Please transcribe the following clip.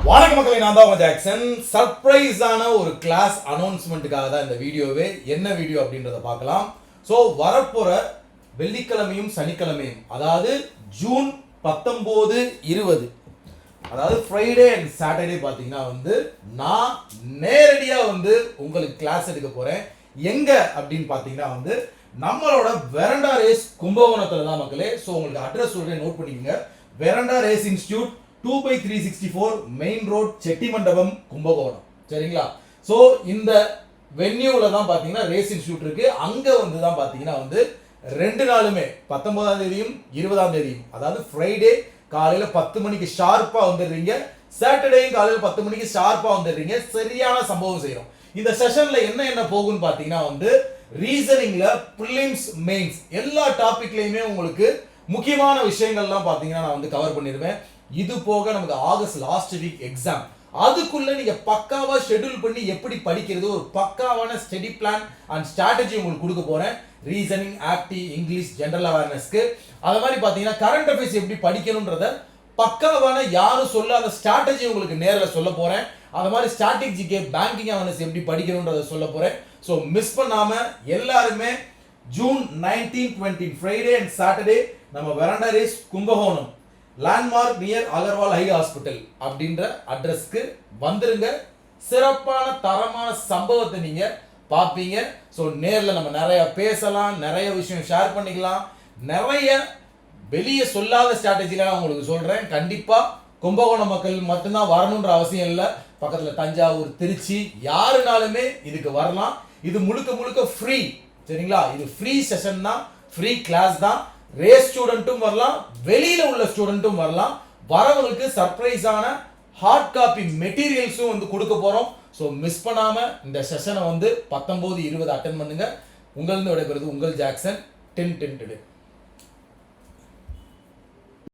வணக்கம் மக்களை, நான் தான் ஜாக்சன். சர்ப்ரைஸான ஒரு கிளாஸ் அனௌன்ஸ்மெண்ட்டுக்காக தான் இந்த வீடியோவே. என்ன வீடியோ அப்படின்றத பார்க்கலாம். ஸோ வரப்போகிற வெள்ளிக்கிழமையும் சனிக்கிழமையும், அதாவது ஜூன் 19, 20, அதாவது ஃப்ரைடே அண்ட் சாட்டர்டே பார்த்தீங்கன்னா நான் நேரடியாக உங்களுக்கு கிளாஸ் எடுக்க போகிறேன். எங்கே அப்படின்னு பார்த்தீங்கன்னா நம்மளோட வெரண்டா ரேஸ் கும்பகோணத்தில் தான் மக்களே. ஸோ உங்களுக்கு அட்ரஸ் சொல்கிறேன், நோட் பண்ணிக்கோங்க. Veranda Race Institute 2/364 main road, Chettimandapam, Kumbakonam. சரிங்களா? ஸோ இந்த வென்யூவில் தான் பார்த்தீங்கன்னா ரேஸ் இன்ஸ்டியூட் இருக்கு. அங்கே தான் பார்த்தீங்கன்னா ரெண்டு நாளுமே 19ஆம் தேதியும் 20ஆம் தேதியும், அதாவது ஃப்ரைடே காலையில் 10 மணிக்கு ஷார்ப்பாக வந்துடுறீங்க, சாட்டர்டேயும் காலையில் 10 மணிக்கு ஷார்ப்பாக வந்துடுறீங்க. சரியான சம்பவம் செய்கிறோம். இந்த செஷனில் என்ன போகும்னு பார்த்தீங்கன்னா ரீசனிங்ல ப்ரிலிம்ஸ், மெயின்ஸ் எல்லா டாபிக்லையுமே உங்களுக்கு முக்கியமான விஷயங்கள்லாம் பார்த்தீங்கன்னா நான் கவர் பண்ணிடுவேன். இது போக நமக்கு ஆகஸ்ட் லாஸ்ட் வீக் எக்ஸாம், அதுக்குள்ள நீங்க பக்காவா ஷெட்யூல் பண்ணி எப்படி படிக்கிறது, ஒரு பக்காவான ஸ்டடி பிளான் அண்ட் ஸ்ட்ராட்டஜி உங்களுக்கு கொடுக்க போறேன். ரீசனிங், ஆக்டி, இங்கிலீஷ், ஜெனரல் அவேர்னஸ்க்கு. அது மாதிரி பார்த்தீங்கன்னா கரண்ட் அஃபேர்ஸ் எப்படி படிக்கணும்ன்றத பக்காவான யாரும் சொல்லாத ஸ்ட்ராட்டஜி உங்களுக்கு நேரில் சொல்ல போறேன். அது மாதிரி ஸ்டாட்டிக் ஜிகே, பேங்கிங் அவேர்னஸ் எப்படி படிக்கணும்ன்றத சொல்ல போறேன். ஸோ மிஸ் பண்ணாம எல்லாருமே ஜூன் 19, 20 ஃப்ரைடே அண்ட் சாட்டர்டே நம்ம Veranda Race Kumbakonam, landmark near Agarwal eye hospital அப்படின்ற அட்ரஸ்க்கு வந்துருங்க. சிறப்பான தரமான சம்பவத்தை நீங்க பார்ப்பீங்க. ஸோ நேரில் நம்ம நிறைய பேசலாம், நிறைய விஷயம் ஷேர் பண்ணிக்கலாம், நிறைய வெளியே சொல்லாத ஸ்ட்ராட்டஜிலாம் நான் உங்களுக்கு சொல்றேன். கண்டிப்பா கும்பகோணம் மக்கள் மட்டும்தான் வரணுன்ற அவசியம் இல்லை. பக்கத்தில் தஞ்சாவூர், திருச்சி யாருனாலுமே இதுக்கு வரலாம். இது முழுக்க முழுக்க ஃப்ரீ. சரிங்களா? இது ஃப்ரீ செஷன் தான், ஃப்ரீ கிளாஸ் தான். ரேஸ் ஸ்டூடெண்ட்டும் வரலாம், வெளியில உள்ள ஸ்டூடெண்ட்டும் வரலாம். வரவங்களுக்கு சர்ப்ரைஸான ஹார்ட் காப்பி மெட்டீரியல்ஸும் கொடுக்க போறோம். ஸோ மிஸ் பண்ணாம இந்த செஷனை 19, 20 அட்டென்ட் பண்ணுங்க. உங்களிருந்து விடைபெறுவது உங்கள் ஜாக்சன். 10 டுடே.